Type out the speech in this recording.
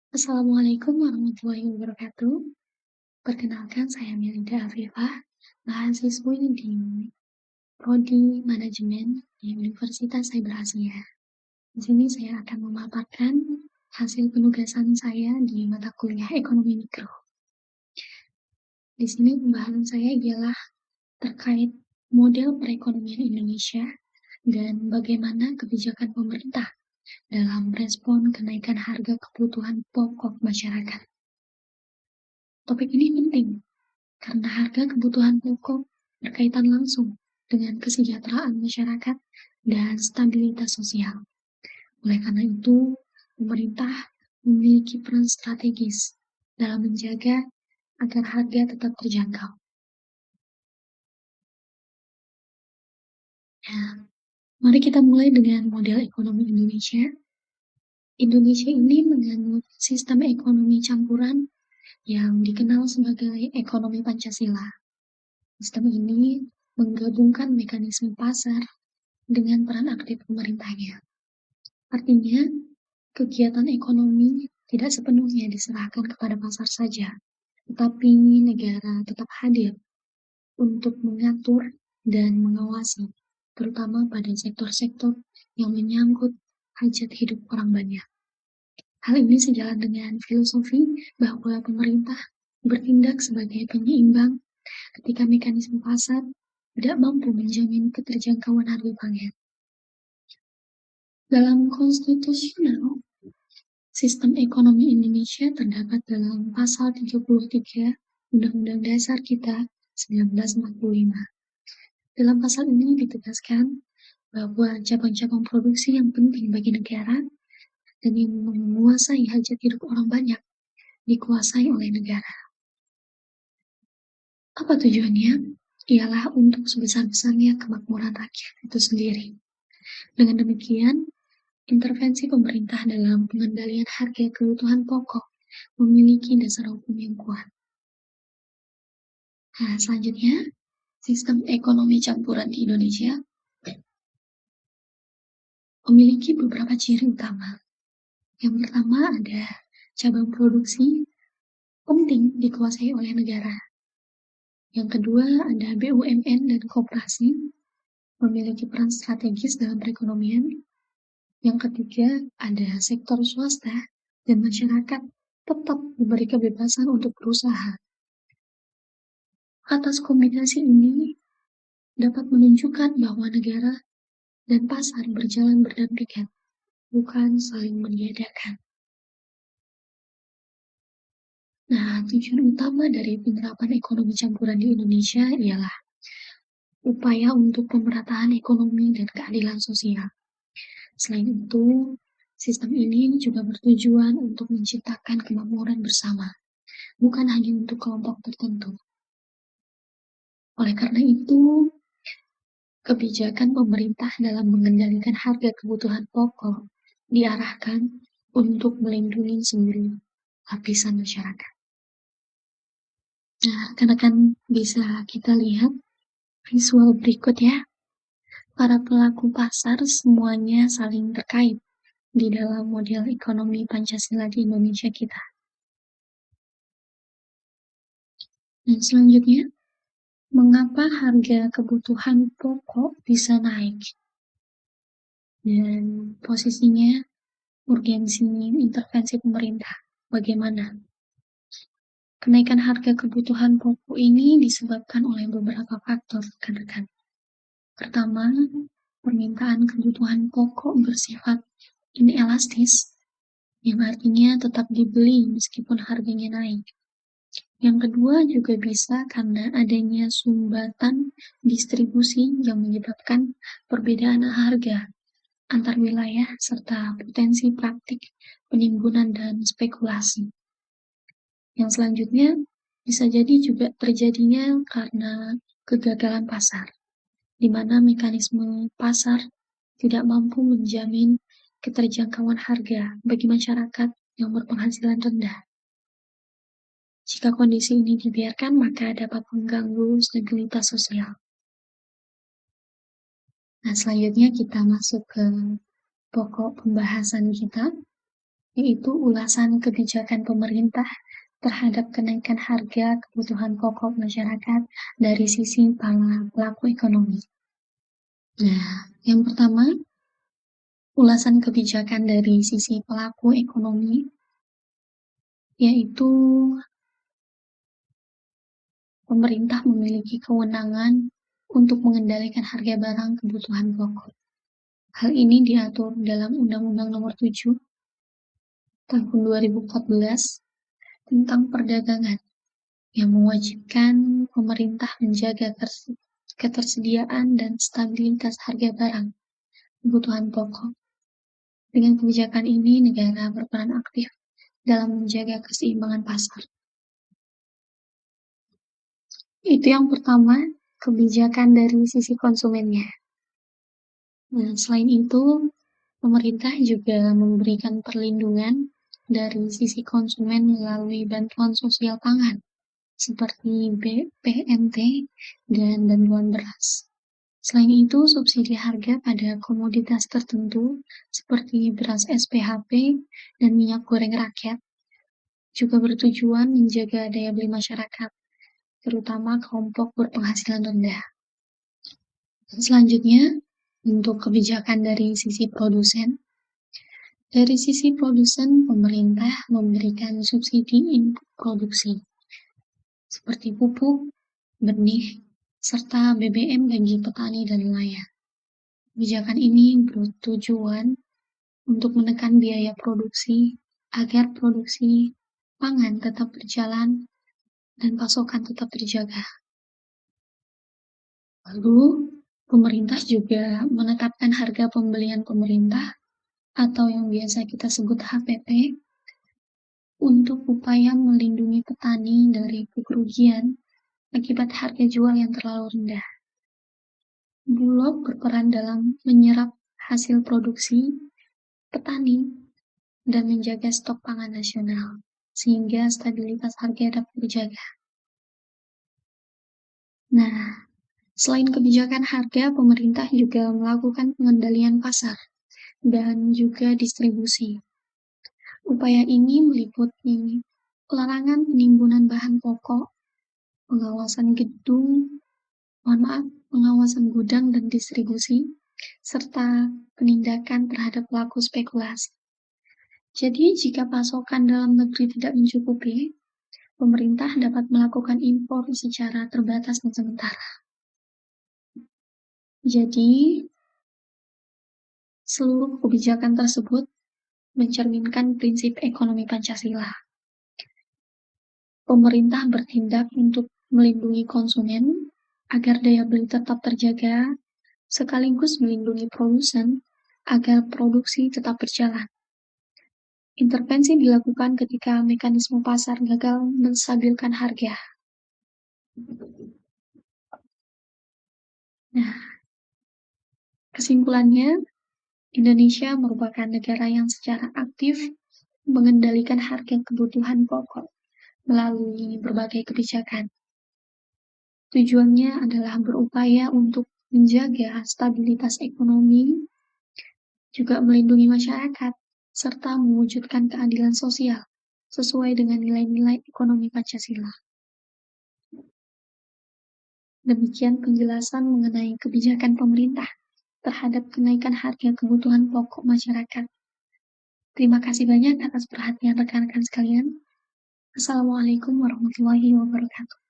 Assalamualaikum warahmatullahi wabarakatuh. Perkenalkan saya Melinda Afifah, mahasiswi di Prodi Manajemen di Universitas Cyber Asia. Di sini saya akan memaparkan hasil penugasan saya di mata kuliah Ekonomi Mikro. Di sini pembahasan saya ialah terkait model perekonomian Indonesia dan bagaimana kebijakan pemerintah dalam respon kenaikan harga kebutuhan pokok masyarakat. Topik ini penting karena harga kebutuhan pokok berkaitan langsung dengan kesejahteraan masyarakat dan stabilitas sosial. Oleh karena itu, pemerintah memiliki peran strategis dalam menjaga agar harga tetap terjangkau. Nah, mari kita mulai dengan model ekonomi Indonesia. Indonesia ini menganut sistem ekonomi campuran yang dikenal sebagai ekonomi Pancasila. Sistem ini menggabungkan mekanisme pasar dengan peran aktif pemerintahnya. Artinya, kegiatan ekonomi tidak sepenuhnya diserahkan kepada pasar saja, tetapi negara tetap hadir untuk mengatur dan mengawasi, terutama pada sektor-sektor yang menyangkut hajat hidup orang banyak. Hal ini sejalan dengan filosofi bahwa pemerintah bertindak sebagai penyeimbang ketika mekanisme pasar tidak mampu menjamin keterjangkauan harga pangan. Dalam konstitusional, sistem ekonomi Indonesia terdapat dalam pasal 33 Undang-Undang Dasar kita 1945. Dalam pasal ini ditegaskan bahwa cabang-cabang produksi yang penting bagi negara dan yang menguasai hajat hidup orang banyak dikuasai oleh negara. Apa tujuannya? Ialah untuk sebesar-besarnya kemakmuran rakyat itu sendiri. Dengan demikian, intervensi pemerintah dalam pengendalian harga kebutuhan pokok memiliki dasar hukum yang kuat. Nah, selanjutnya, sistem ekonomi campuran di Indonesia memiliki beberapa ciri utama. Yang pertama ada cabang produksi penting dikuasai oleh negara. Yang kedua ada BUMN dan koperasi memiliki peran strategis dalam perekonomian. Yang ketiga ada sektor swasta dan masyarakat tetap diberi kebebasan untuk berusaha. Atas kombinasi ini dapat menunjukkan bahwa negara dan pasar berjalan berdampingan, bukan saling meniadakan. Nah, tujuan utama dari penerapan ekonomi campuran di Indonesia ialah upaya untuk pemerataan ekonomi dan keadilan sosial. Selain itu, sistem ini juga bertujuan untuk menciptakan kemakmuran bersama, bukan hanya untuk kelompok tertentu. Oleh karena itu, kebijakan pemerintah dalam mengendalikan harga kebutuhan pokok diarahkan untuk melindungi seluruh lapisan masyarakat. Nah, rekan-rekan bisa kita lihat visual berikut ya. Para pelaku pasar semuanya saling terkait di dalam model ekonomi Pancasila di Indonesia kita. Dan selanjutnya, mengapa harga kebutuhan pokok bisa naik? Dan posisinya, urgensi intervensi pemerintah. Bagaimana? Kenaikan harga kebutuhan pokok ini disebabkan oleh beberapa faktor, rekan-rekan. Pertama, permintaan kebutuhan pokok bersifat inelastis, yang artinya tetap dibeli meskipun harganya naik. Yang kedua juga bisa karena adanya sumbatan distribusi yang menyebabkan perbedaan harga antar wilayah serta potensi praktik penimbunan dan spekulasi. Yang selanjutnya bisa jadi juga terjadinya karena kegagalan pasar, di mana mekanisme pasar tidak mampu menjamin keterjangkauan harga bagi masyarakat yang berpenghasilan rendah. Jika kondisi ini dibiarkan, maka dapat mengganggu stabilitas sosial. Nah, selanjutnya kita masuk ke pokok pembahasan kita, yaitu ulasan kebijakan pemerintah terhadap kenaikan harga kebutuhan pokok masyarakat dari sisi para pelaku ekonomi. Nah, yang pertama, ulasan kebijakan dari sisi pelaku ekonomi, yaitu pemerintah memiliki kewenangan untuk mengendalikan harga barang kebutuhan pokok. Hal ini diatur dalam Undang-Undang Nomor 7 Tahun 2014 tentang perdagangan yang mewajibkan pemerintah menjaga ketersediaan dan stabilitas harga barang kebutuhan pokok. Dengan kebijakan ini, negara berperan aktif dalam menjaga keseimbangan pasar. Itu yang pertama, kebijakan dari sisi konsumennya. Nah, selain itu, pemerintah juga memberikan perlindungan dari sisi konsumen melalui bantuan sosial pangan, seperti PMT dan bantuan beras. Selain itu, subsidi harga pada komoditas tertentu seperti beras SPHP dan minyak goreng rakyat juga bertujuan menjaga daya beli masyarakat, terutama kelompok berpenghasilan rendah. Selanjutnya, untuk kebijakan dari sisi produsen, pemerintah memberikan subsidi input produksi, seperti pupuk, benih, serta BBM bagi petani dan nelayan. Kebijakan ini bertujuan untuk menekan biaya produksi agar produksi pangan tetap berjalan dan pasokan tetap terjaga. Lalu, pemerintah juga menetapkan harga pembelian pemerintah atau yang biasa kita sebut HPP untuk upaya melindungi petani dari kerugian akibat harga jual yang terlalu rendah. Bulog berperan dalam menyerap hasil produksi petani dan menjaga stok pangan nasional, sehingga stabilitas harga dapat terjaga. Nah, selain kebijakan harga, pemerintah juga melakukan pengendalian pasar dan juga distribusi. Upaya ini meliputi larangan penimbunan bahan pokok, pengawasan gudang dan distribusi, serta penindakan terhadap pelaku spekulasi. Jadi, jika pasokan dalam negeri tidak mencukupi, pemerintah dapat melakukan impor secara terbatas dan sementara. Jadi, seluruh kebijakan tersebut mencerminkan prinsip ekonomi Pancasila. Pemerintah bertindak untuk melindungi konsumen agar daya beli tetap terjaga, sekaligus melindungi produsen agar produksi tetap berjalan. Intervensi dilakukan ketika mekanisme pasar gagal menstabilkan harga. Nah, kesimpulannya, Indonesia merupakan negara yang secara aktif mengendalikan harga kebutuhan pokok melalui berbagai kebijakan. Tujuannya adalah berupaya untuk menjaga stabilitas ekonomi, juga melindungi masyarakat, serta mewujudkan keadilan sosial sesuai dengan nilai-nilai ekonomi Pancasila. Demikian penjelasan mengenai kebijakan pemerintah terhadap kenaikan harga kebutuhan pokok masyarakat. Terima kasih banyak atas perhatian rekan-rekan sekalian. Assalamualaikum warahmatullahi wabarakatuh.